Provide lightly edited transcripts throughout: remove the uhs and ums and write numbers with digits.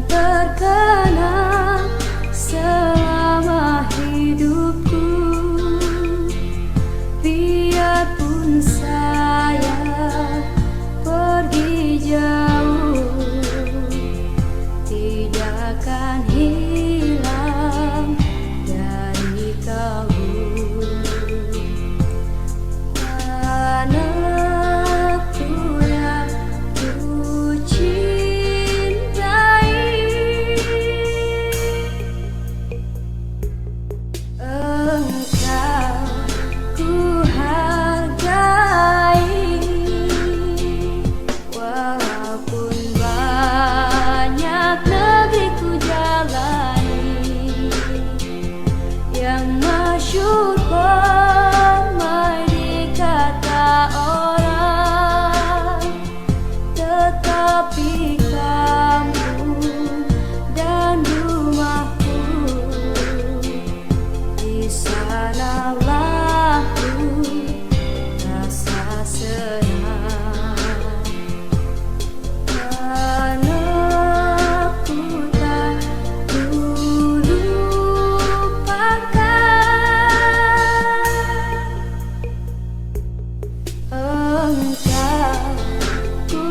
terkenang selama hidupku. Biarpun saya pergi jauh, tidak akan hilang dari kalbu. Anakku yang ku cintai, engkau ku hargai. Walaupun banyak negeri ku jalani, yang masyhur ramai dikata orang, tetapi kampung dan rumahku, di sanalah ku rasa senang. Anakku tak kulupakan, engkau ku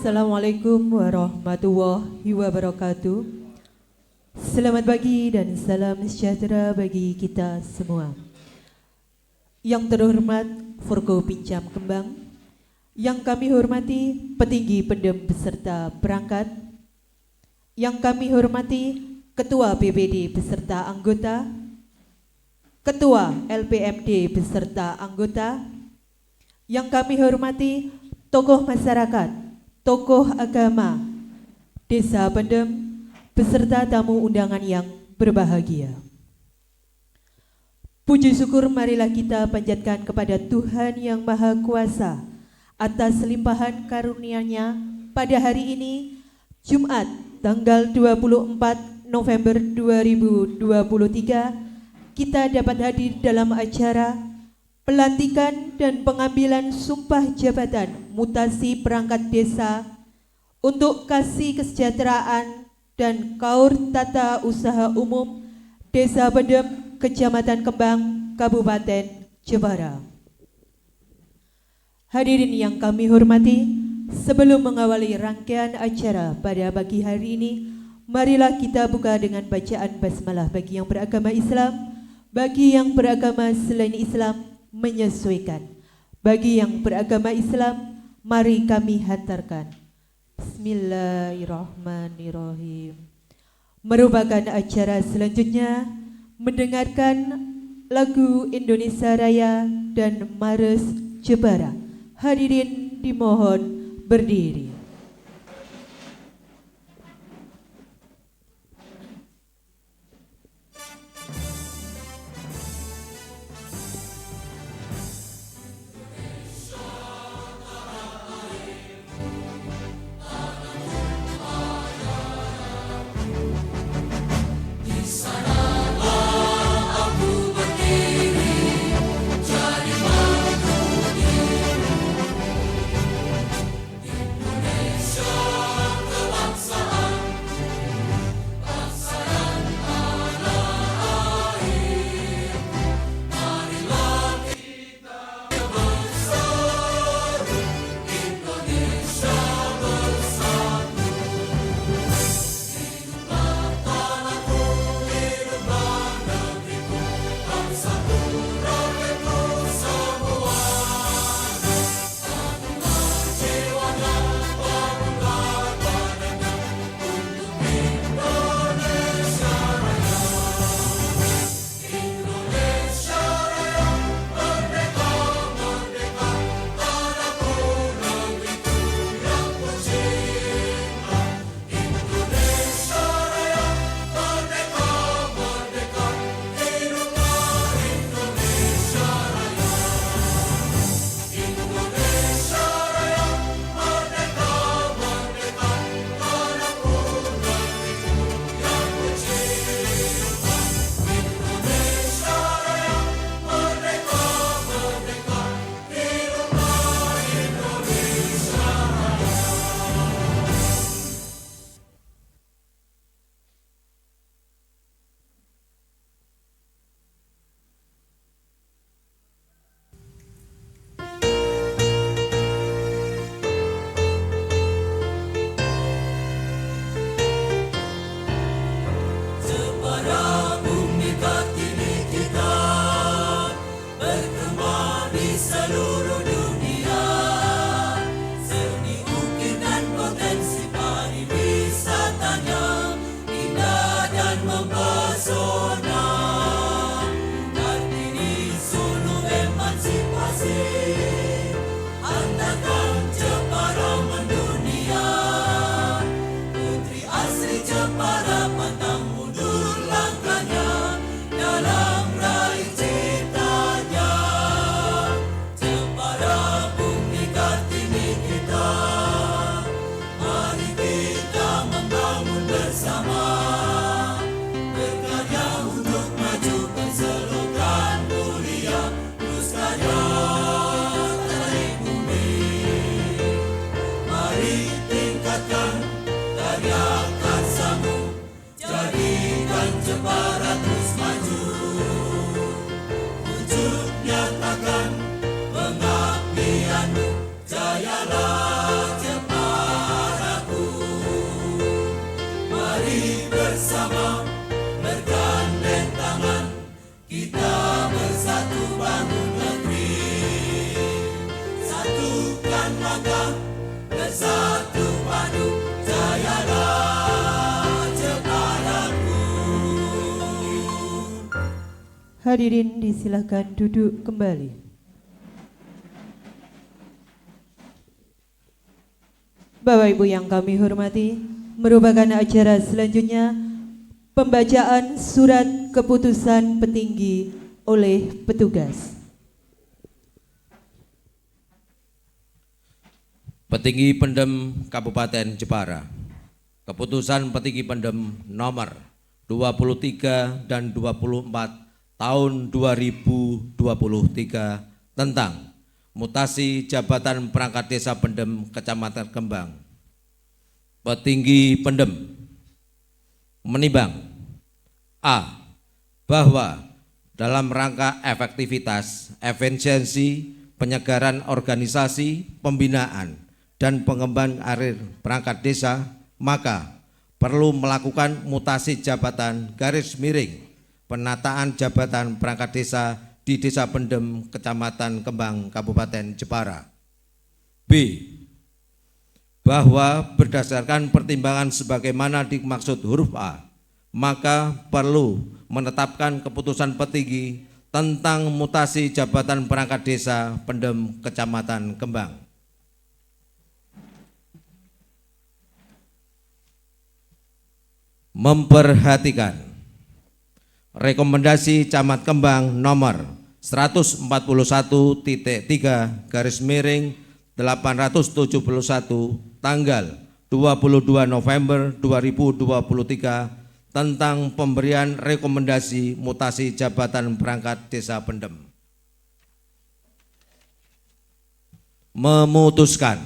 Assalamualaikum warahmatullahi wabarakatuh. Selamat pagi dan salam sejahtera bagi kita semua. Yang terhormat Forko Pincam Kembang, yang kami hormati petinggi pendem beserta perangkat, yang kami hormati Ketua BPD beserta anggota, Ketua LPMD beserta anggota, yang kami hormati tokoh masyarakat, tokoh agama, desa Pendem, beserta tamu undangan yang berbahagia. Puji syukur marilah kita panjatkan kepada Tuhan Yang Maha Kuasa atas limpahan karunia-Nya pada hari ini, Jumat tanggal 24 November 2023, kita dapat hadir dalam acara pelantikan dan pengambilan sumpah jabatan mutasi perangkat desa untuk kasih kesejahteraan dan kaur tata usaha umum Desa Pendem, Kecamatan Kembang, Kabupaten Jepara. Hadirin yang kami hormati, sebelum mengawali rangkaian acara pada pagi hari ini, marilah kita buka dengan bacaan basmalah bagi yang beragama Islam, bagi yang beragama selain Islam menyesuaikan. Bagi yang beragama Islam, mari kami hantarkan. Bismillahirrahmanirrahim. Merupakan acara selanjutnya mendengarkan lagu Indonesia Raya dan Mares Jepara. Hadirin dimohon berdiri. Jepara pantang mundur langkahnya dalam raih citanya. Jepara bumi Kartini kita, mari kita membangun bersama, berkarya untuk maju berselogan mulia, terus karya tarik bumi. Mari tingkatkan karya karsamu, jadikan Jepara terus maju. Wujud nyatakan pengabdianmu, jayalah Jeparaku. Mari bersama bergandeng tangan, kita bersatu bangun negeri. Satukan langkah, bersatu padu, jayalah Jeparaku. Hadirin disilakan duduk kembali. Bapak Ibu yang kami hormati, merupakan acara selanjutnya pembacaan surat keputusan petinggi oleh petugas. Petinggi Pendem Kabupaten Jepara. Keputusan Petinggi Pendem nomor 23 dan 24 tahun 2023 tentang mutasi jabatan perangkat desa Pendem Kecamatan Kembang. Petinggi Pendem menimbang A. Bahwa dalam rangka efektivitas, efisiensi, penyegaran organisasi, pembinaan, dan pengembangan karir perangkat desa, maka perlu melakukan mutasi jabatan garis miring penataan jabatan perangkat desa di Desa Pendem, Kecamatan Kembang, Kabupaten Jepara. B. Bahwa berdasarkan pertimbangan sebagaimana dimaksud huruf A, maka perlu menetapkan keputusan petinggi tentang mutasi jabatan perangkat desa Pendem, Kecamatan Kembang. Memperhatikan rekomendasi Camat Kembang nomor 141.3 garis miring 871 tanggal 22 November 2023 tentang pemberian rekomendasi mutasi jabatan perangkat desa Pendem. Memutuskan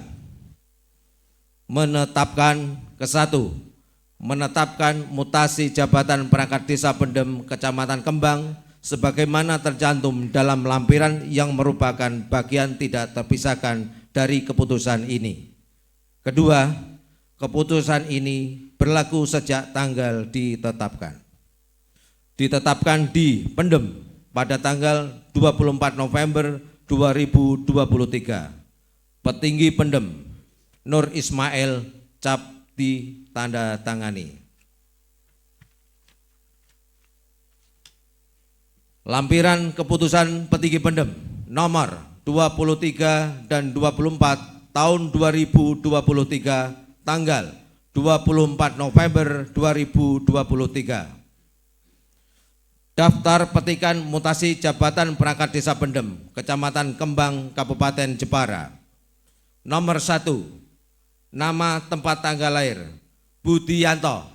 menetapkan ke-1, menetapkan mutasi jabatan perangkat desa Pendem Kecamatan Kembang sebagaimana tercantum dalam lampiran yang merupakan bagian tidak terpisahkan dari keputusan ini. Kedua, keputusan ini berlaku sejak tanggal ditetapkan. Ditetapkan di Pendem pada tanggal 24 November 2023. Petinggi Pendem Nur Ismail cap ditanda tangani. Lampiran keputusan Petinggi Pendem nomor 23 dan 24 tahun 2023 tanggal 24 November 2023. Daftar petikan mutasi jabatan perangkat desa Pendem, Kecamatan Kembang, Kabupaten Jepara. Nomor 1, nama tempat tanggal lahir Budianto,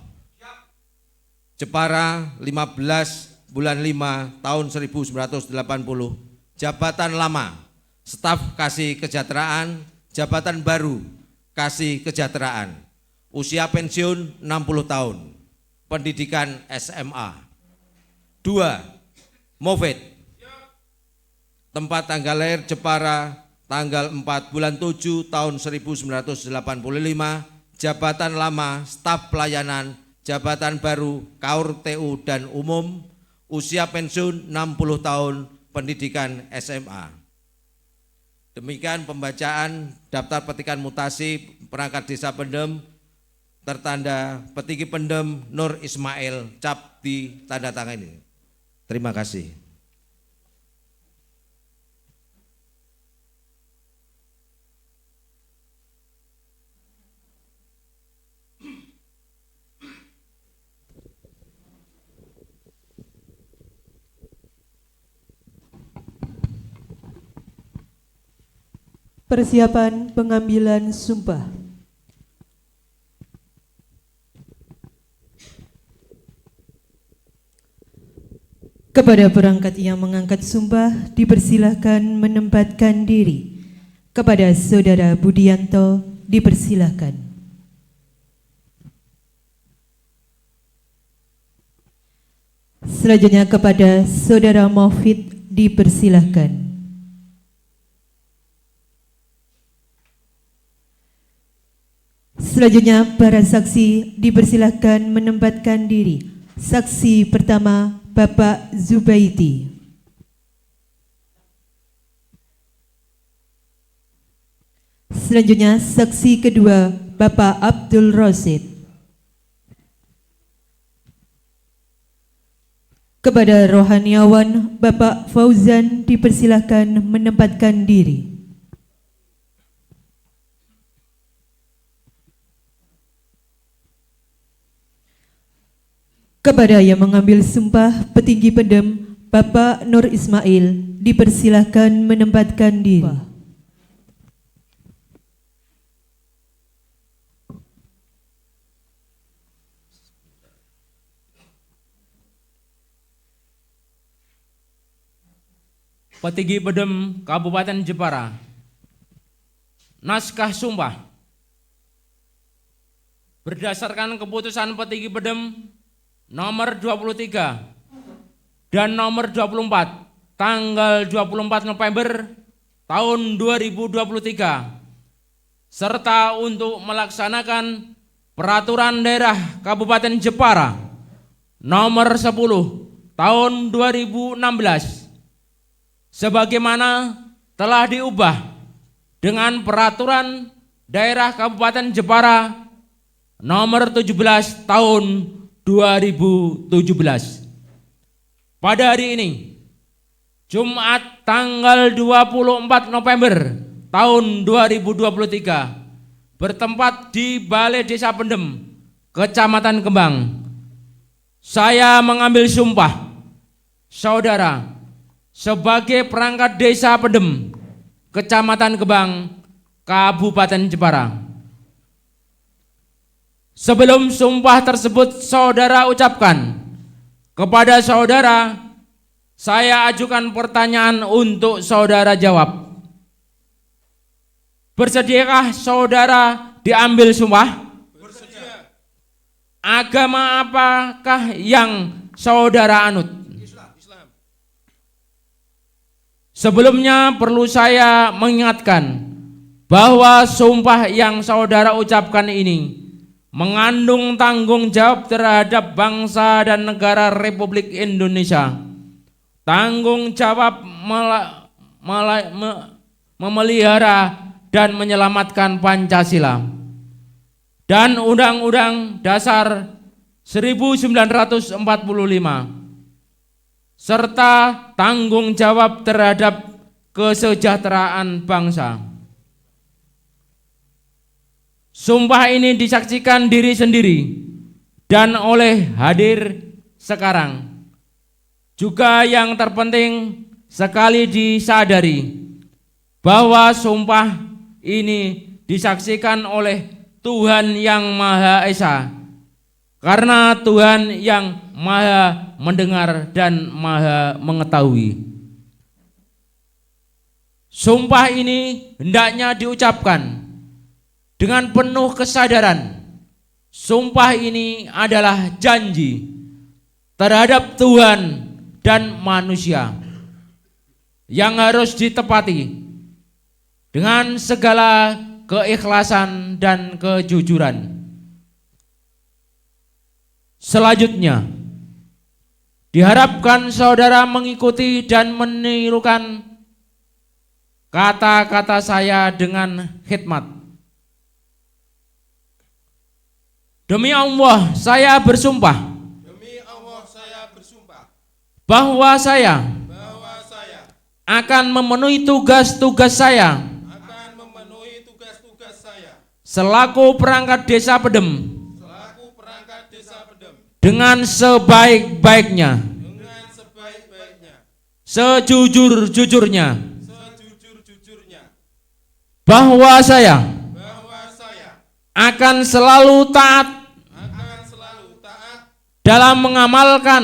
Jepara 15 bulan 5 tahun 1980. Jabatan lama staf kasih kesejahteraan, jabatan baru kasih kesejahteraan. Usia pensiun 60 tahun, pendidikan SMA. 2. Mofed, tempat tanggal lahir Jepara tanggal 4 bulan 7 tahun 1985. Jabatan lama staf pelayanan, jabatan baru Kaur TU dan umum. Usia pensiun 60 tahun, pendidikan SMA. Demikian pembacaan daftar petikan mutasi perangkat desa Pendem tertanda Petinggi Pendem Nur Ismail cap di tanda tangan ini. Terima kasih. Persiapan pengambilan sumpah. Kepada perangkat yang mengangkat sumpah, dipersilahkan menempatkan diri. Kepada Saudara Budianto, dipersilahkan. Selanjutnya kepada Saudara Maufid, dipersilahkan. Selanjutnya para saksi dipersilahkan menempatkan diri. Saksi pertama, Bapak Zubaidi. Selanjutnya saksi kedua, Bapak Abdul Rosid. Kepada rohaniawan Bapak Fauzan dipersilahkan menempatkan diri. Kepada yang mengambil sumpah petinggi Pendem Bapak Nur Ismail dipersilahkan menempatkan diri. Petinggi Pendem Kabupaten Jepara. Naskah sumpah. Berdasarkan keputusan petinggi Pendem nomor 23 dan nomor 24 tanggal 24 November tahun 2023 serta untuk melaksanakan peraturan daerah Kabupaten Jepara nomor 10 tahun 2016 sebagaimana telah diubah dengan peraturan daerah Kabupaten Jepara nomor 17 tahun 2017. Pada hari ini, Jumat tanggal 24 November tahun 2023, bertempat di Balai Desa Pendem, Kecamatan Kembang, saya mengambil sumpah saudara sebagai perangkat Desa Pendem, Kecamatan Kembang, Kabupaten Jepara. Sebelum sumpah tersebut saudara ucapkan, kepada saudara saya ajukan pertanyaan untuk saudara jawab. Bersediakah saudara diambil sumpah? Bersedia. Agama apakah yang saudara anut? Islam. Sebelumnya perlu saya mengingatkan bahwa sumpah yang saudara ucapkan ini mengandung tanggung jawab terhadap bangsa dan negara Republik Indonesia, tanggung jawab memelihara dan menyelamatkan Pancasila dan Undang-Undang Dasar 1945, serta tanggung jawab terhadap kesejahteraan bangsa. Sumpah ini disaksikan diri sendiri dan oleh hadir sekarang. Juga yang terpenting sekali disadari bahwa sumpah ini disaksikan oleh Tuhan yang Maha Esa, karena Tuhan yang Maha mendengar dan Maha mengetahui. Sumpah ini hendaknya diucapkan dengan penuh kesadaran. Sumpah ini adalah janji terhadap Tuhan dan manusia yang harus ditepati dengan segala keikhlasan dan kejujuran. Selanjutnya, diharapkan saudara mengikuti dan menirukan kata-kata saya dengan khidmat. Demi Allah, saya bersumpah. Demi Allah saya bersumpah Bahwa saya akan memenuhi tugas-tugas saya selaku perangkat Desa Pendem dengan sebaik-baiknya, sejujur-jujurnya, bahwa saya bahwa saya akan selalu taat akan selalu taat dalam mengamalkan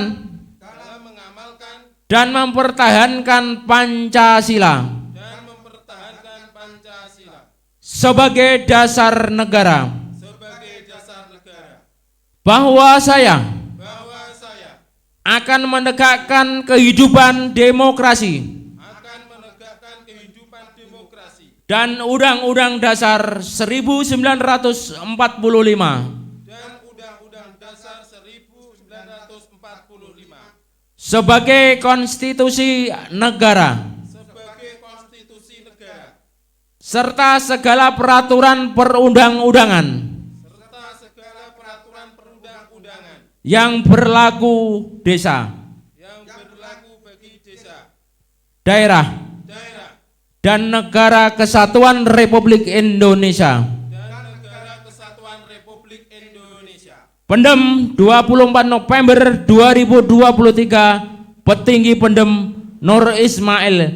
dan mempertahankan Pancasila dan mempertahankan Pancasila sebagai dasar negara, sebagai dasar negara, bahwa saya bahwa saya akan menegakkan kehidupan demokrasi akan menegakkan kehidupan demokrasi dan Undang-Undang Dasar 1945 dan Undang-Undang Dasar 1945 sebagai konstitusi negara sebagai konstitusi negara serta segala peraturan perundang-undangan serta segala peraturan perundang-undangan yang berlaku desa, yang berlaku bagi desa, daerah, daerah, dan negara kesatuan Republik Indonesia. dan negara kesatuan Republik Indonesia. Pendem 24 November 2023, petinggi Pendem Nur Ismail,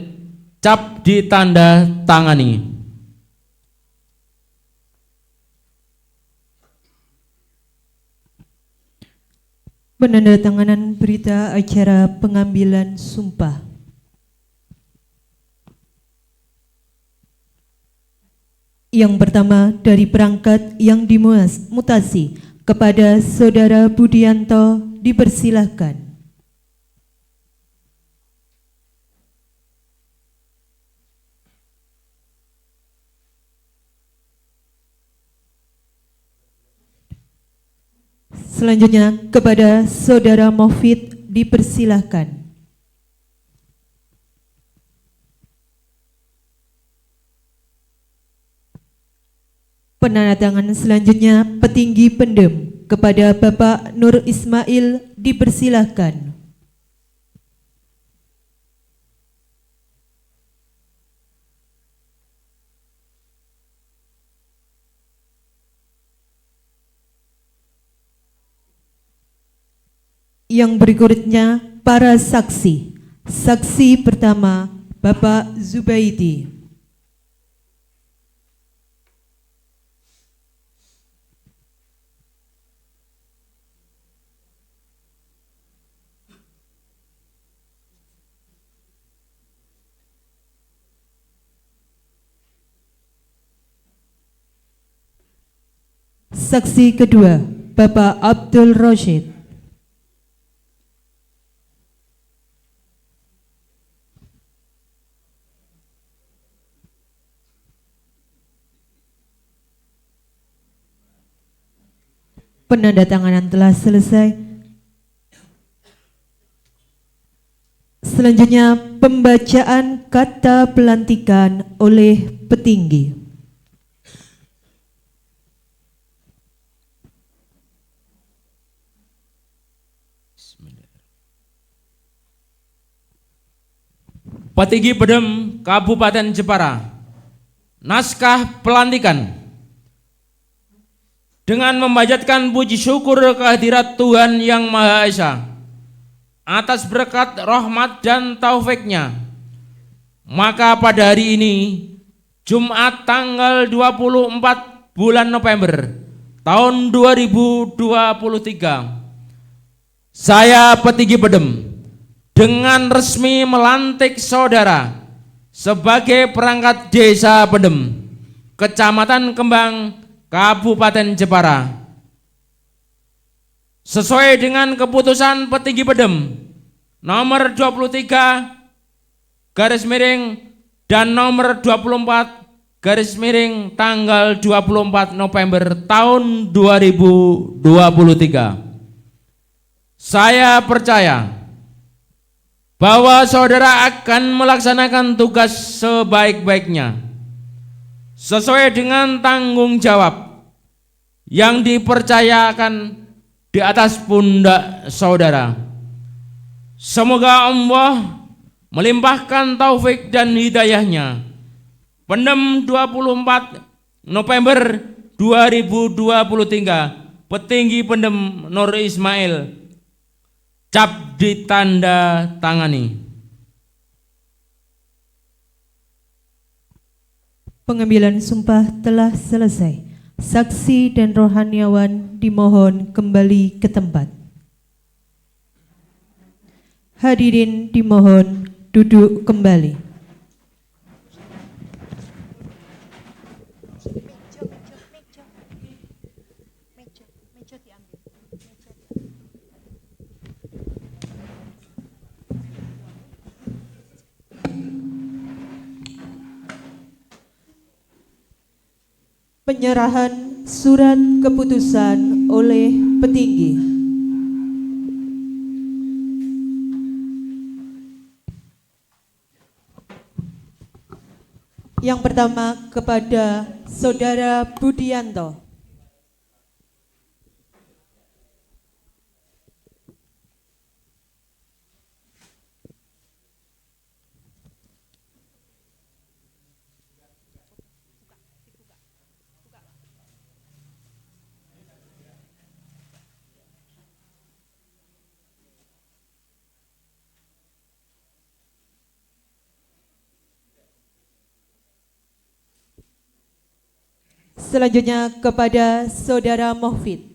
cap ditanda tangani. Penandatanganan berita acara pengambilan sumpah. Yang pertama dari perangkat yang dimutasi kepada Saudara Budianto dipersilahkan. Selanjutnya kepada Saudara Mofid dipersilahkan. Penandatanganan selanjutnya petinggi Pendem kepada Bapak Nur Ismail dipersilahkan. Yang berikutnya para saksi. Saksi pertama Bapak Zubaidi. Saksi kedua Bapak Abdul Roshid. Penandatanganan telah selesai. Selanjutnya pembacaan kata pelantikan oleh petinggi. Petinggi Pendem Kabupaten Jepara. Naskah pelantikan. Dengan memanjatkan puji syukur kehadirat Tuhan Yang Maha Esa atas berkat rahmat dan taufiknya, maka pada hari ini Jumat tanggal 24 bulan November tahun 2023, saya petinggi Pendem dengan resmi melantik saudara sebagai perangkat desa Pendem, Kecamatan Kembang, Kabupaten Jepara, sesuai dengan keputusan petinggi Pendem nomor 23 garis miring dan nomor 24 garis miring tanggal 24 November tahun 2023. Saya percaya bahwa saudara akan melaksanakan tugas sebaik-baiknya sesuai dengan tanggung jawab yang dipercayakan di atas pundak saudara. Semoga Allah melimpahkan taufik dan hidayahnya. Pendem 24 November 2023, petinggi Pendem Nur Ismail, cap ditanda tangani. Pengambilan sumpah telah selesai. Saksi dan rohaniawan dimohon kembali ke tempat. Hadirin dimohon duduk kembali. Penyerahan surat keputusan oleh petinggi. Yang pertama kepada Saudara Budianto. Selanjutnya kepada Saudara Mohfid.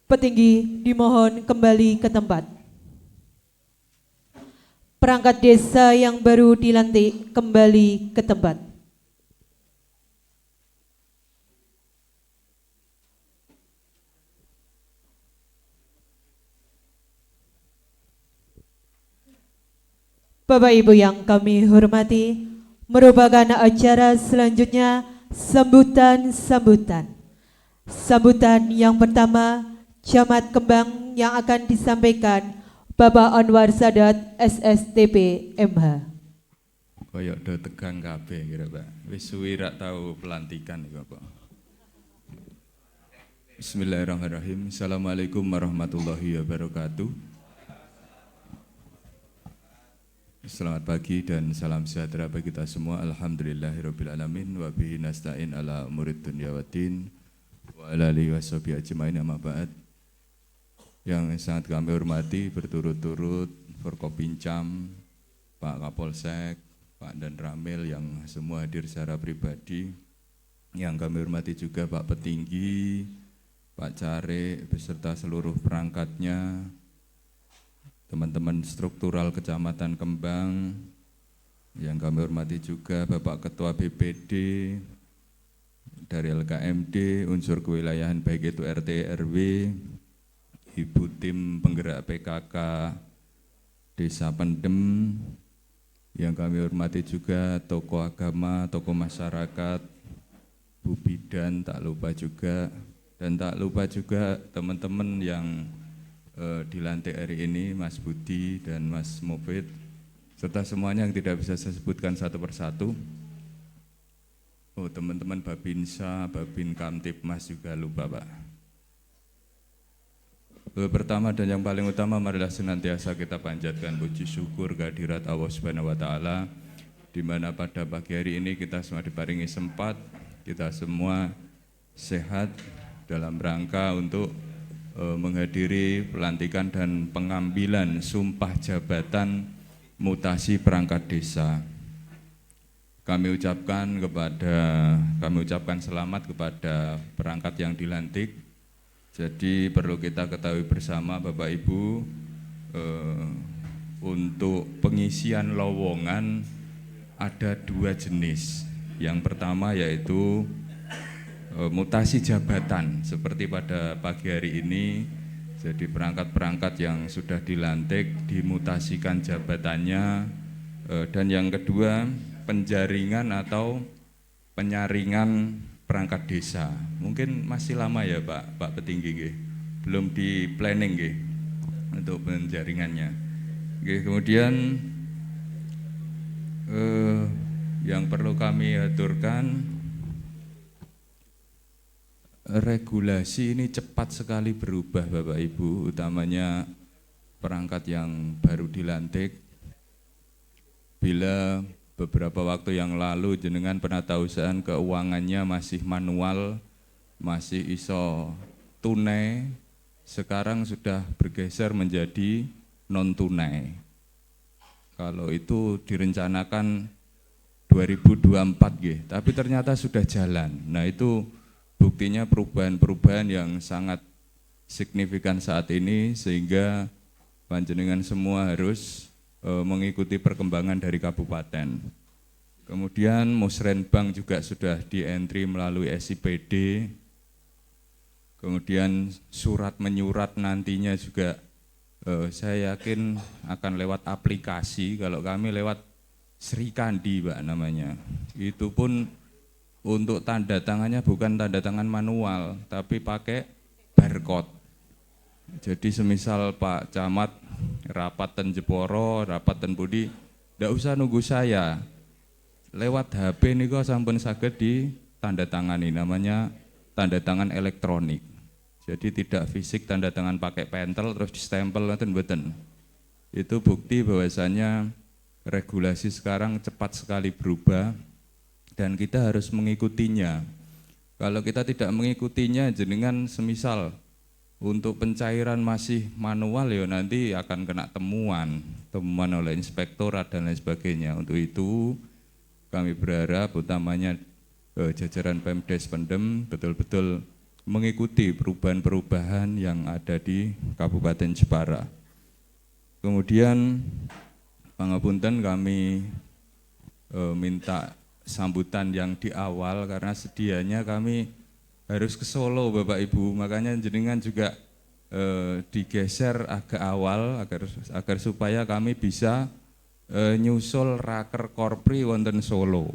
Petinggi dimohon kembali ke tempat. Perangkat desa yang baru dilantik kembali ke tempat. Bapak Ibu yang kami hormati, merupakan acara selanjutnya sambutan. Sambutan yang pertama, Camat Kembang yang akan disampaikan Bapak Anwar Sadat SSTP MH. Koyok do tegang kabeh kira Pak. Wis suwi rak tau pelantikan iki Pak. Bismillahirrahmanirrahim. Assalamualaikum warahmatullahi wabarakatuh. Selamat pagi dan salam sejahtera bagi kita semua. Alhamdulillahirabbil alamin wa bihi nasta'in ala umurid dunya waddin wa ala alihi washabihi ajmain amma ba'd. Yang sangat kami hormati berturut-turut Forkopincam, Pak Kapolsek, Pak Dan Ramil yang semua hadir secara pribadi. Yang kami hormati juga Pak Petinggi, Pak Carik beserta seluruh perangkatnya, teman-teman struktural Kecamatan Kembang. Yang kami hormati juga Bapak Ketua BPD dari LKMD, unsur kewilayahan baik itu RT RW, Ibu tim penggerak PKK Desa Pendem, yang kami hormati juga tokoh agama, tokoh masyarakat, Bu Bidan tak lupa juga, dan tak lupa juga teman-teman yang dilantik hari ini, Mas Budi dan Mas Mufid, serta semuanya yang tidak bisa saya sebutkan satu persatu. Oh, teman-teman Babinsa, Babin Kamtipmas juga lupa Pak. Pertama dan yang paling utama, marilah senantiasa kita panjatkan puji syukur kehadirat Allah Subhanahu wa Ta'ala, di mana pada pagi hari ini kita semua diparingi sempat, kita semua sehat dalam rangka untuk menghadiri pelantikan dan pengambilan sumpah jabatan mutasi perangkat desa. Kami ucapkan selamat kepada perangkat yang dilantik. Jadi perlu kita ketahui bersama Bapak Ibu, untuk pengisian lowongan ada dua jenis. Yang pertama yaitu mutasi jabatan, seperti pada pagi hari ini. Jadi perangkat-perangkat yang sudah dilantik dimutasikan jabatannya. Dan yang kedua, penjaringan atau penyaringan perangkat desa. Mungkin masih lama ya Pak Petinggi nggih. Belum di planning nggih untuk penjaringannya. Nggih, kemudian yang perlu kami aturkan, regulasi ini cepat sekali berubah Bapak Ibu, utamanya perangkat yang baru dilantik. bila beberapa waktu yang lalu jenengan penatausahaan keuangannya masih manual, masih iso tunai, sekarang sudah bergeser menjadi non tunai. Kalau itu direncanakan 2024 gitu, tapi ternyata sudah jalan. Nah itu buktinya perubahan-perubahan yang sangat signifikan saat ini, sehingga panjenengan semua harus mengikuti perkembangan dari kabupaten. Kemudian Musrenbang juga sudah di-entry melalui SIPD. Kemudian surat menyurat nantinya juga saya yakin akan lewat aplikasi. Kalau kami lewat Sri Kandi Pak namanya. Itu pun untuk tanda tangannya bukan tanda tangan manual, tapi pakai barcode. Jadi semisal Pak Camat rapat ten Jeporo, rapat ten Budi, ndak usah nunggu saya. Lewat HP niku sampun saged ditanda tangani, namanya tanda tangan elektronik. Jadi tidak fisik tanda tangan pakai pentel terus distempel ngoten mboten. Itu bukti bahwasanya regulasi sekarang cepat sekali berubah dan kita harus mengikutinya. Kalau kita tidak mengikutinya, jenengan semisal untuk pencairan masih manual ya nanti akan kena temuan oleh inspektorat dan lain sebagainya. Untuk itu kami berharap utamanya jajaran Pemdes Pendem betul-betul mengikuti perubahan-perubahan yang ada di Kabupaten Jepara. Kemudian pangapunten kami minta sambutan yang di awal karena sedianya kami harus ke Solo Bapak Ibu, makanya jenengan juga digeser agak awal agar supaya kami bisa nyusul raker korpri wonten Solo.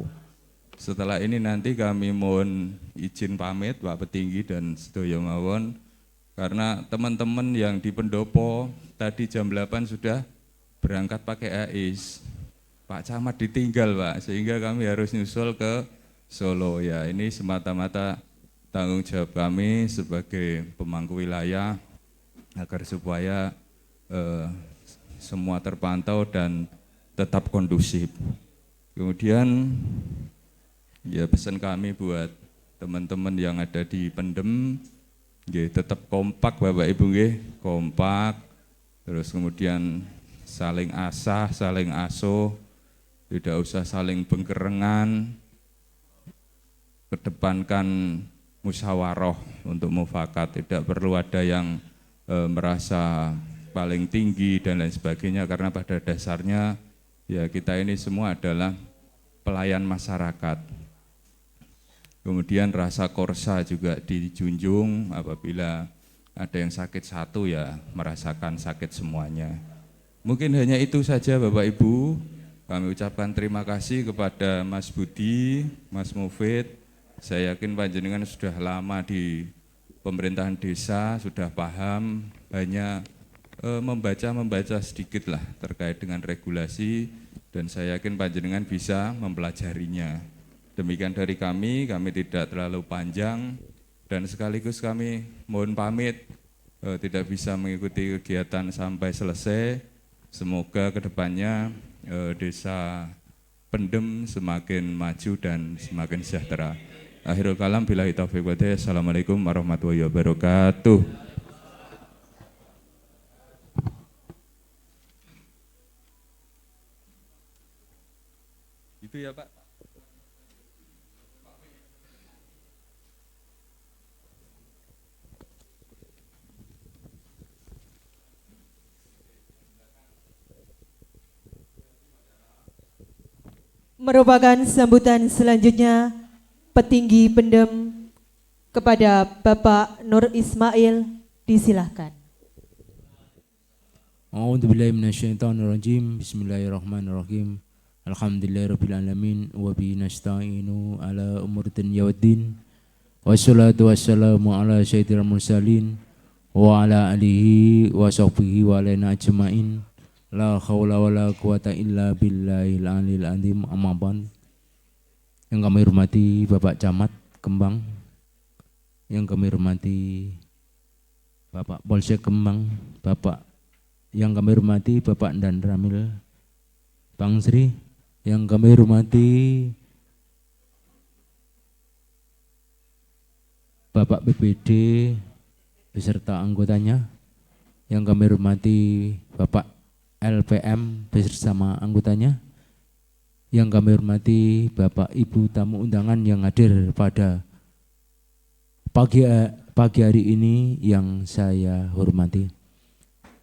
Setelah ini nanti kami mohon izin pamit Pak Petinggi dan sedaya mawon, karena teman-teman yang di pendopo tadi jam 8 sudah berangkat pakai AIS. Pak Camat ditinggal Pak, sehingga kami harus nyusul ke Solo. Ya ini semata-mata tanggung jawab kami sebagai pemangku wilayah agar supaya semua terpantau dan tetap kondusif. Kemudian ya pesan kami buat teman-teman yang ada di Pendem, tetap kompak Bapak Ibu, kompak, terus kemudian saling asah, saling asuh, tidak usah saling bengkerengan, kedepankan musyawarah untuk mufakat, tidak perlu ada yang merasa paling tinggi dan lain sebagainya, karena pada dasarnya ya kita ini semua adalah pelayan masyarakat. Kemudian rasa korsa juga dijunjung, apabila ada yang sakit satu ya merasakan sakit semuanya. Mungkin hanya itu saja Bapak Ibu, kami ucapkan terima kasih kepada Mas Budi, Mas Mufid. Saya yakin panjenengan sudah lama di pemerintahan desa, sudah paham, hanya membaca sedikit lah terkait dengan regulasi, dan saya yakin panjenengan bisa mempelajarinya. Demikian dari kami tidak terlalu panjang, dan sekaligus kami mohon pamit, tidak bisa mengikuti kegiatan sampai selesai. Semoga kedepannya desa Pendem semakin maju dan semakin sejahtera. Akhirul kalam, billahi taufiq wal hidayah. Assalamualaikum warahmatullahi wabarakatuh. Itu ya Pak. Merupakan sambutan selanjutnya Petinggi Pendem kepada Bapak Nur Ismail, disilahkan. A'udzubillahi minasyaitonirrajim. Bismillahirrahmanirrahim. Alhamdulillahirabbil alamin wa bihi nasta'inu ala umuri dunya waddin. Wassalatu wassalamu ala sayyidil mursalin wa ala alihi wa sahbihi wa alaina ajmain. La haula wala quwata illa billahil aliyil azim. Amma ba'd. Yang kami hormati Bapak Camat Kembang, yang kami hormati Bapak Polsek Kembang, yang kami hormati Bapak Dan Ramil Bang Sri, yang kami hormati Bapak BPD beserta anggotanya, yang kami hormati Bapak LPM bersama anggotanya, yang kami hormati Bapak Ibu tamu undangan yang hadir pada pagi hari ini yang saya hormati.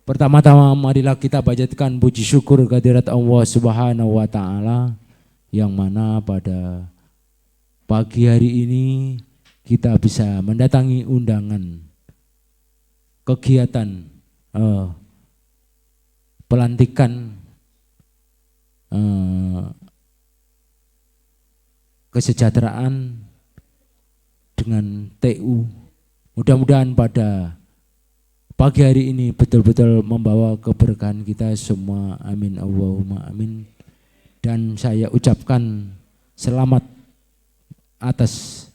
Pertama-tama marilah kita panjatkan puji syukur kehadirat Allah Subhanahu wa taala yang mana pada pagi hari ini kita bisa mendatangi undangan kegiatan pelantikan kesejahteraan dengan TU. Mudah-mudahan pada pagi hari ini betul-betul membawa keberkahan kita semua. Amin Allahumma amin. Dan saya ucapkan selamat atas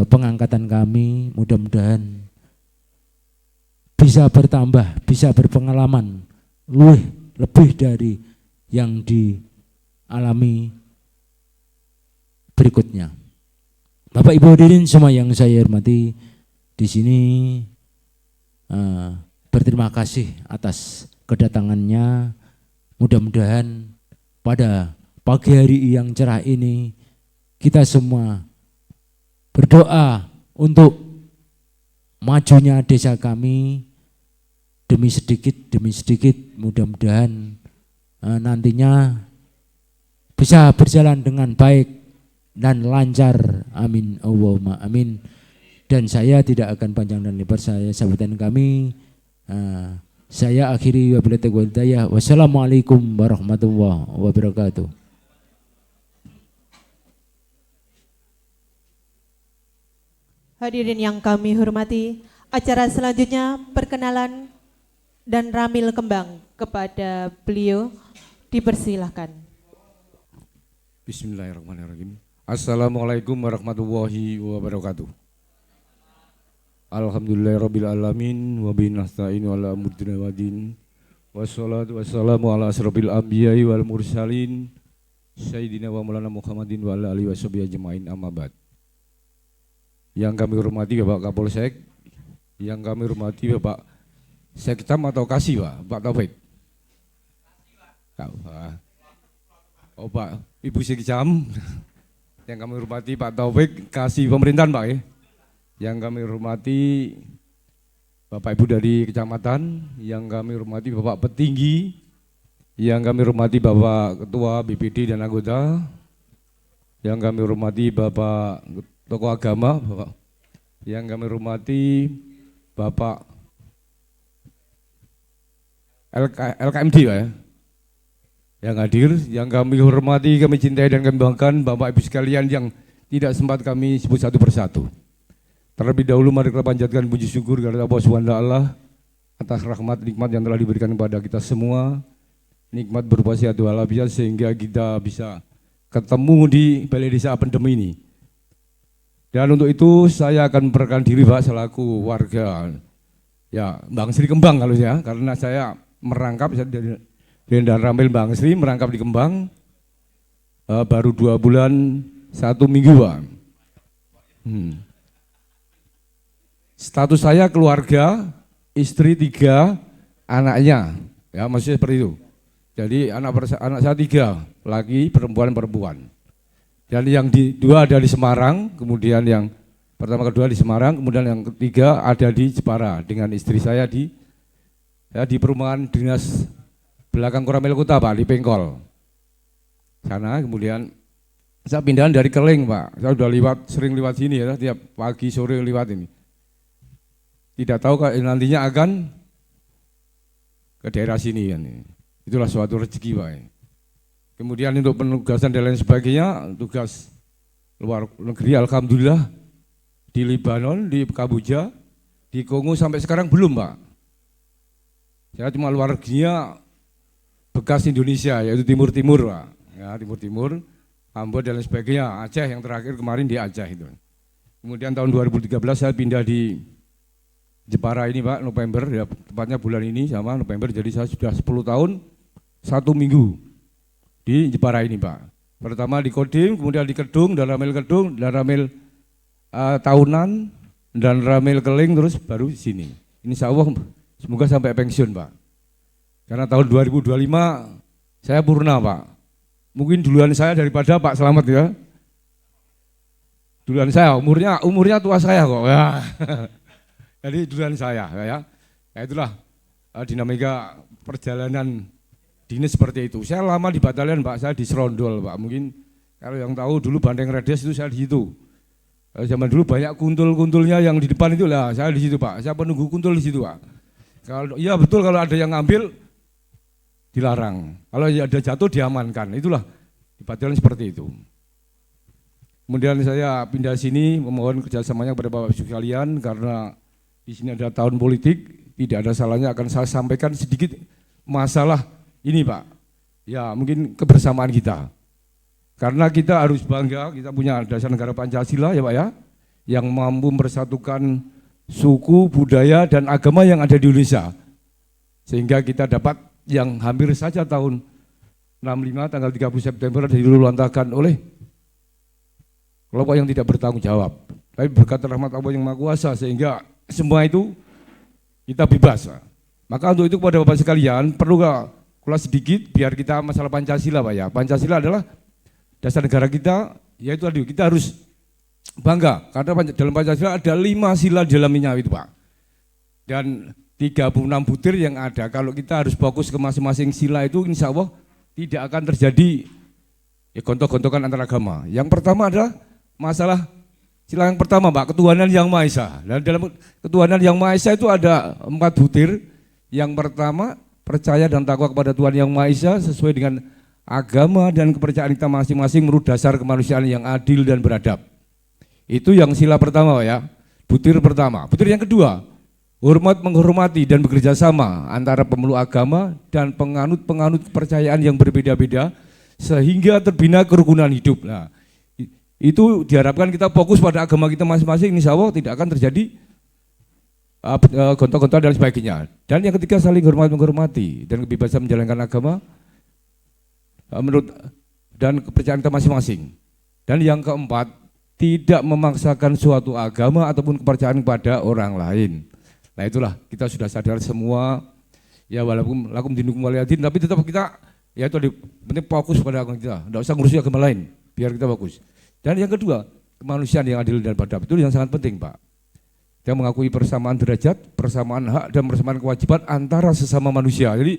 pengangkatan kami. Mudah-mudahan bisa bertambah, bisa berpengalaman lebih dari yang dialami berikutnya. Bapak Ibu hadirin semua yang saya hormati, di sini berterima kasih atas kedatangannya. Mudah-mudahan pada pagi hari yang cerah ini kita semua berdoa untuk majunya desa kami demi sedikit mudah-mudahan nantinya bisa berjalan dengan baik dan lancar. Amin Allahumma amin. Dan saya tidak akan panjang dan lebar saya sambutan kami. Saya akhiri wabillahi taufiq wal hidayah. Wassalamualaikum warahmatullahi wabarakatuh. Hadirin yang kami hormati, acara selanjutnya perkenalan dan ramil kembang kepada beliau, dipersilahkan. Bismillahirrahmanirrahim. Assalamualaikum warahmatullahi wabarakatuh. Alhamdulillahirrabbilalamin. Wabihi nasta'inu ala mudina wadin. Wassalatu wassalamu ala asrofil anbiya'i wal mursalin Sayyidina wa maulana Muhammadin wa ala alihi wa sahbihi ajma'in, amma ba'd. Yang kami hormati Bapak Kapolsek, yang kami hormati Bapak Sekcam atau Kasih Pak Taufik. Oh Pak, Ibu Sekcam. Yang kami hormati Pak Taufik, Kasih pemerintahan Pak ya. Yang kami hormati Bapak Ibu dari kecamatan, yang kami hormati Bapak petinggi, yang kami hormati Bapak Ketua BPD dan anggota, yang kami hormati Bapak tokoh agama, Bapak, yang kami hormati Bapak LKMD Pak ya, yang hadir, yang kami hormati, kami cintai dan kami banggakan Bapak Ibu sekalian yang tidak sempat kami sebut satu persatu. Terlebih dahulu mari kita panjatkan puji syukur kepada Allah Subhanahu wa taala atas rahmat nikmat yang telah diberikan kepada kita semua. Nikmat berupa sehat walafiat sehingga kita bisa ketemu di balai desa pandemi ini. Dan untuk itu saya akan memperkenalkan diri Pak selaku warga ya Bang Sri Kembang kalau ya, karena saya merangkap dari Dan Ramil Bang Sri merangkap di Kembang baru 2 bulan 1 minggu Pak. Status saya keluarga, istri 3, anaknya, ya maksudnya seperti itu. Jadi anak saya 3, laki, perempuan. Dan yang 2 ada di Semarang, kemudian yang kedua di Semarang, kemudian yang ketiga ada di Jepara dengan istri saya di perumahan dinas belakang Koramil Kota Pak, di Pengkol. Sana kemudian saya pindahan dari Keling Pak, saya sudah sering lewat sini ya, tiap pagi sore lewat ini. Tidak tahu nantinya akan ke daerah sini kan. Itulah suatu rezeki Pak. Kemudian untuk penugasan dan lain sebagainya, tugas luar negeri alhamdulillah di Libanon, di Kamboja, di Kongo sampai sekarang belum Pak. Saya cuma luar negerinya bekas Indonesia, yaitu Timur-Timur Pak. Ya, Timur-Timur, Ambon dan lain sebagainya, Aceh yang terakhir kemarin di Aceh itu. Kemudian tahun 2013 saya pindah di Jepara ini Pak, November, ya tepatnya bulan ini sama November, jadi saya sudah 10 tahun, 1 minggu di Jepara ini Pak. Pertama di Kodim, kemudian di Kedung, dan Ramil tahunan, dan Ramil Keling, terus baru di sini. Insya Allah semoga sampai pensiun Pak. Karena tahun 2025 saya purna Pak. Mungkin duluan saya daripada Pak Selamat ya. Duluan saya, umurnya tua saya kok ya. Jadi duluan saya ya. Ya itulah dinamika perjalanan dinas seperti itu. Saya lama di batalion Pak, saya di Serondol Pak. Mungkin kalau yang tahu dulu Banteng Redes itu saya di situ. Zaman dulu banyak kuntul-kuntulnya yang di depan itu lah, saya di situ Pak. Saya penunggu kuntul di situ Pak. Kalau iya betul, kalau ada yang ngambil dilarang. Kalau ada jatuh diamankan. Itulah di batalion seperti itu. Kemudian saya pindah sini memohon kerjasamanya kepada Bapak Ibu sekalian karena di sini ada tahun politik, tidak ada salahnya akan saya sampaikan sedikit masalah ini Pak. Ya mungkin kebersamaan kita. Karena kita harus bangga, kita punya dasar negara Pancasila ya Pak ya, yang mampu mempersatukan suku, budaya, dan agama yang ada di Indonesia. Sehingga kita dapat yang hampir saja tahun 65 tanggal 30 September diluluhlantarkan oleh kelompok yang tidak bertanggung jawab. Tapi berkat rahmat Allah yang Maha Kuasa sehingga semua itu kita bebas. Maka untuk itu kepada Bapak sekalian perlu kulas sedikit biar kita masalah Pancasila Pak ya. Pancasila adalah dasar negara kita, yaitu tadi kita harus bangga karena dalam Pancasila ada 5 sila di dalamnya itu Pak. Dan 36 butir yang ada, kalau kita harus fokus ke masing-masing sila itu insya Allah tidak akan terjadi ya, gontok-gontokan antar agama. Yang pertama adalah masalah sila yang pertama Pak, ketuhanan yang Maha Esa. Dan dalam ketuhanan yang Maha Esa itu ada 4 butir. Yang pertama, percaya dan takwa kepada Tuhan yang Maha Esa sesuai dengan agama dan kepercayaan kita masing-masing menurut dasar kemanusiaan yang adil dan beradab. Itu yang sila pertama ya, butir pertama. Butir yang kedua, hormat menghormati dan bekerja sama antara pemeluk agama dan penganut-penganut kepercayaan yang berbeda-beda sehingga terbina kerukunan hidup. Nah, itu diharapkan kita fokus pada agama kita masing-masing, insya Allah tidak akan terjadi gontok-gontok dan sebagainya. Dan yang ketiga saling hormat menghormati dan kebebasan menjalankan agama menurut dan kepercayaan kita masing-masing. Dan yang keempat, tidak memaksakan suatu agama ataupun kepercayaan kepada orang lain. Nah itulah kita sudah sadar semua ya walaupun lakum dinukum waliyadin, tapi tetap kita ya itu penting fokus pada agama kita, tidak usah ngurusi agama lain biar kita fokus. Dan yang kedua, kemanusiaan yang adil dan beradab itu yang sangat penting Pak. Kita mengakui persamaan derajat, persamaan hak dan persamaan kewajiban antara sesama manusia. Jadi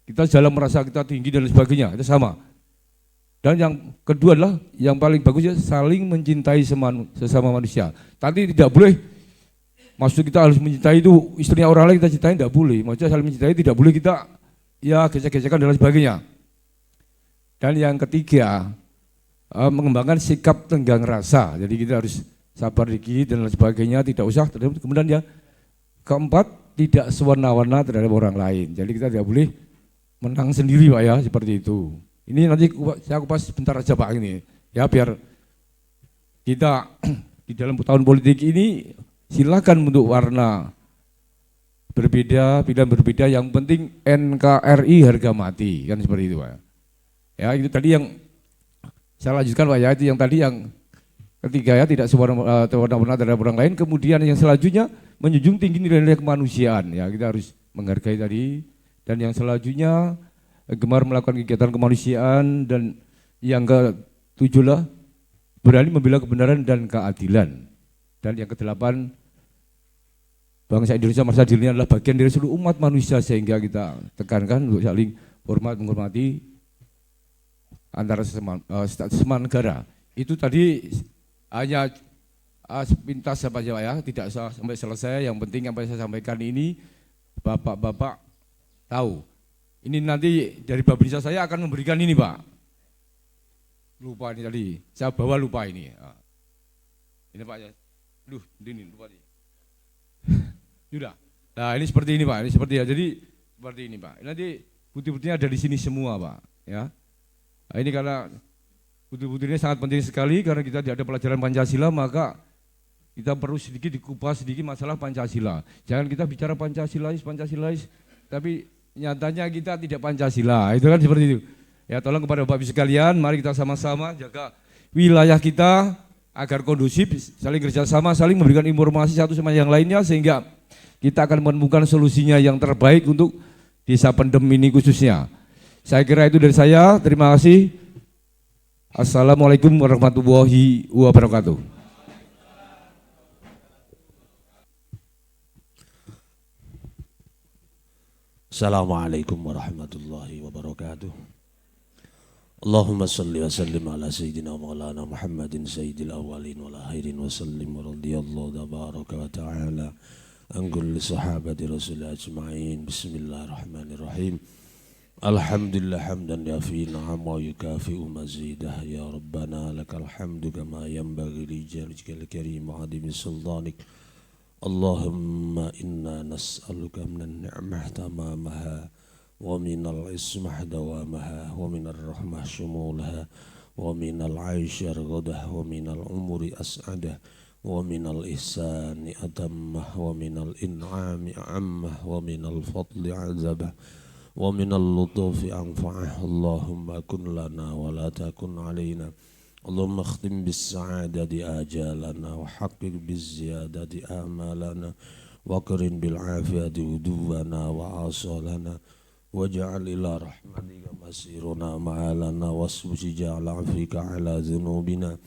kita jangan merasa kita tinggi dan sebagainya, itu sama. Dan yang kedua adalah yang paling bagus ya saling mencintai sesama manusia. Tadi tidak boleh, maksud kita harus mencintai itu istrinya orang lain kita cintai, tidak boleh. Maksudnya saling mencintai tidak boleh kita ya gesek-gesekan dan sebagainya. Dan yang ketiga, mengembangkan sikap tenggang rasa. Jadi kita harus sabar dikit dan lain sebagainya, tidak usah. Kemudian ya keempat, tidak sewarna-warna terhadap orang lain. Jadi kita tidak boleh menang sendiri Pak ya, seperti itu. Ini nanti saya kupas sebentar aja Pak ini. Ya biar kita di dalam tahun politik ini silakan untuk warna berbeda, pilihan berbeda, yang penting NKRI harga mati, kan seperti itu Pak. Ya itu tadi yang saya lanjutkan Pak ya, itu yang tadi yang ketiga ya, tidak sewarna-warna terhadap orang lain. Kemudian yang selanjutnya menjunjung tinggi nilai-nilai kemanusiaan ya, kita harus menghargai tadi. Dan yang selanjutnya gemar melakukan kegiatan kemanusiaan. Dan yang ketujuh lah berani membela kebenaran dan keadilan. Dan yang kedelapan, bangsa Indonesia masa depan ini adalah bagian dari seluruh umat manusia sehingga kita tekankan untuk saling hormat menghormati antara sesama negara. Itu tadi hanya sepintas apa aja Pak ya, tidak usah sampai selesai. Yang penting apa yang saya sampaikan ini Bapak-bapak tahu. Ini nanti dari Babinsa saya akan memberikan ini Pak. Lupa ini tadi, saya bawa lupa ini. Ini Pak ya. Duh, ini lupa nih. Sudah. Nah ini seperti ini Pak, ini seperti ya. Jadi seperti ini Pak. Nanti bukti-buktinya ada di sini semua Pak. Ya. Nah, ini karena bukti-bukti ini sangat penting sekali karena kita tidak ada pelajaran Pancasila, maka kita perlu sedikit dikupas sedikit masalah Pancasila. Jangan kita bicara Pancasilais, tapi nyatanya kita tidak Pancasila. Itu kan seperti itu. Ya, tolong kepada Bapak Ibu sekalian, mari kita sama-sama jaga wilayah kita agar kondusif, saling kerjasama, saling memberikan informasi satu sama yang lainnya sehingga kita akan menemukan solusinya yang terbaik untuk desa Pendem ini khususnya. Saya kira itu dari saya. Terima kasih. Assalamualaikum warahmatullahi wabarakatuh. Assalamualaikum warahmatullahi wabarakatuh. Allahumma salli wa sallim ala sayyidina maulana Muhammadin sayyidil awwalin wal akhirin wa sallim wa radiyallahu tabaraka wa ta'ala an kulli sahabati rasul ajma'in. Bismillahirrahmanirrahim. Alhamdulillah hamdan yafi na'am wa yukafi'u mazidah ya Rabbana lakal hamdu kama yanbaghi li jallikal karim wa adimi sultanik. Allahumma inna nas'aluka minan ni'mah tamamaha wa minal ismah dawamaha wa minal rahmah syumulaha wa minal aisyar ghadah wa minal umuri as'adah wa minal ihsani atammah wa minal in'ami ammah wa minal fadli azabah wa minal lutufi anfa'ah. Allahumma kun lana wa la takun alaina. Allahumma akhtim bis sa'adati ajalana wa haqiq biz ziyadati amalana wa karin bil afiyati uduwana wa asalana waj'al ila rahmatika masiruna ma'alana wasbuji ja'ala afika ala dhunubina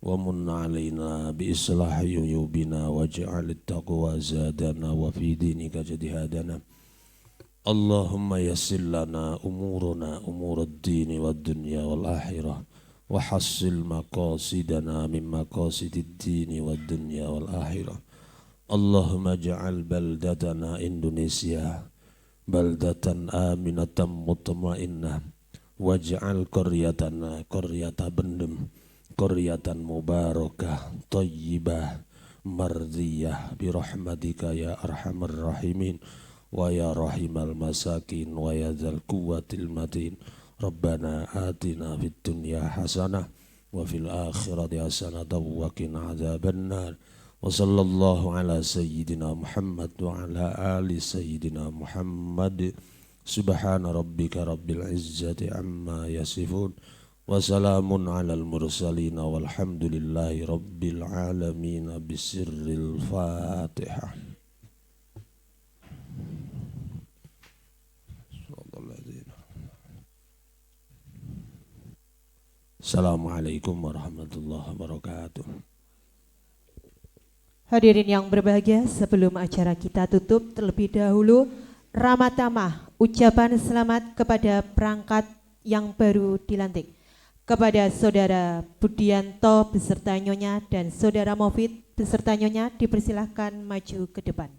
wa munna alaina bi islahi uyubina waj'al at-taqwa zadana wa fi dinika jadihadana. Allahumma yassir lana umuruna umurad dini wad dunya wal akhirah wa hassil maqasidana min maqasidid dini wad dunya wal akhirah. Allahumma ja'al baldatana Indonesia baldatan aminatan mutmainnah waj'al qaryatana qaryata Pendem qaryatan mubarakah thayyibah mardiyah birahmatika ya arhamar rahimin wa ya rahimal masakin wa ya dzal quwwatil matin. Rabbana atina fid dunya hasanah wa fil akhirati hasanah wa qina adzabannar. Wa sallallahu ala sayyidina Muhammad wa ala ali sayyidina Muhammad. Subhana rabbika rabbil izzati amma yasifun wa salamun alal mursalin walhamdulillahi rabbil alamin. Bisirril Fatihah. Assalamualaikum warahmatullahi wabarakatuh. Hadirin yang berbahagia, sebelum acara kita tutup terlebih dahulu Ramatamah, ucapan selamat kepada perangkat yang baru dilantik, kepada Saudara Budianto beserta Nyonya dan Saudara Mofid beserta Nyonya dipersilahkan maju ke depan.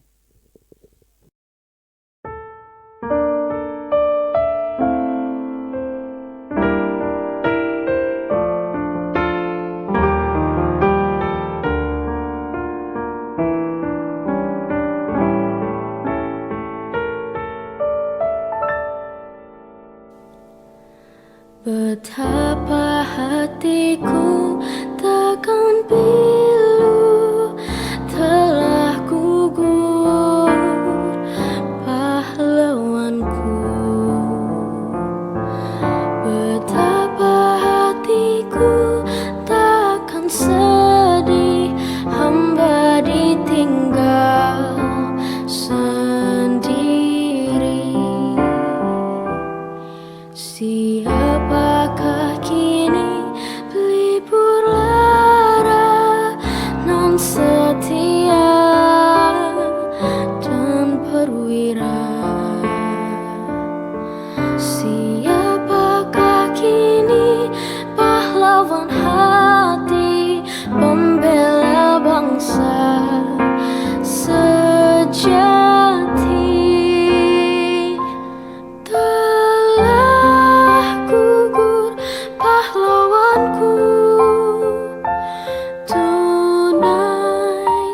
Betapa hatiku takkan pilu telah gugur pahlawanku. Betapa hatiku takkan sedih hamba ditinggal sendiri. Siapakah kini pelipur lara non setia dan perwira? Siapakah kini pahlawan hati pembela bangsa sejati? Tunai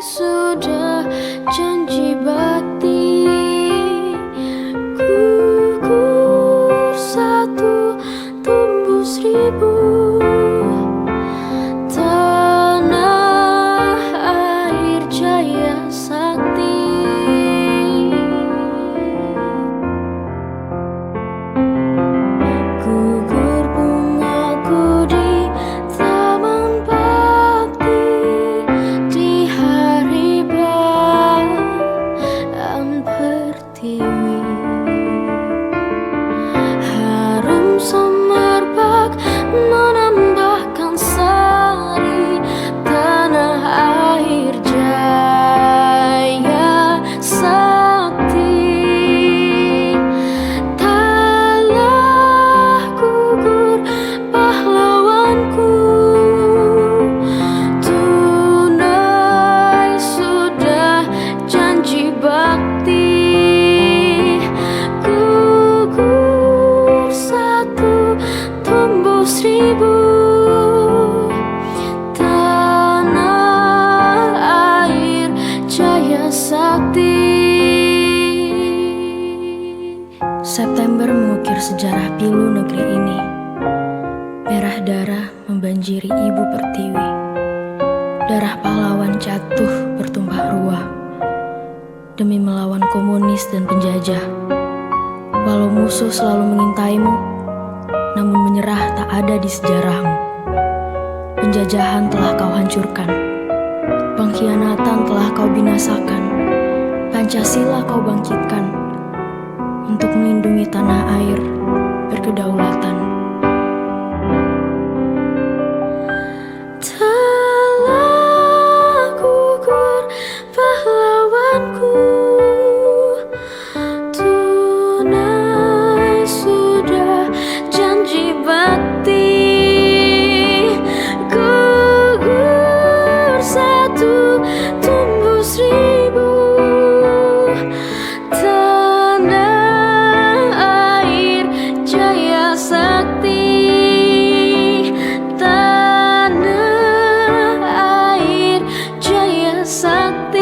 sejarah pilu negeri ini. Merah darah membanjiri ibu pertiwi. Darah pahlawan jatuh bertumpah ruah demi melawan komunis dan penjajah. Walau musuh selalu mengintaimu, namun menyerah tak ada di sejarahmu. Penjajahan telah kau hancurkan, pengkhianatan telah kau binasakan. Pancasila kau bangkitkan untuk melindungi tanah air berkedaulatan. Telah gugur pahlawanku, tunai sudah janji bakti. Gugur satu, tumbuh seribu. Tanah air jaya sakti, tanah air jaya sakti.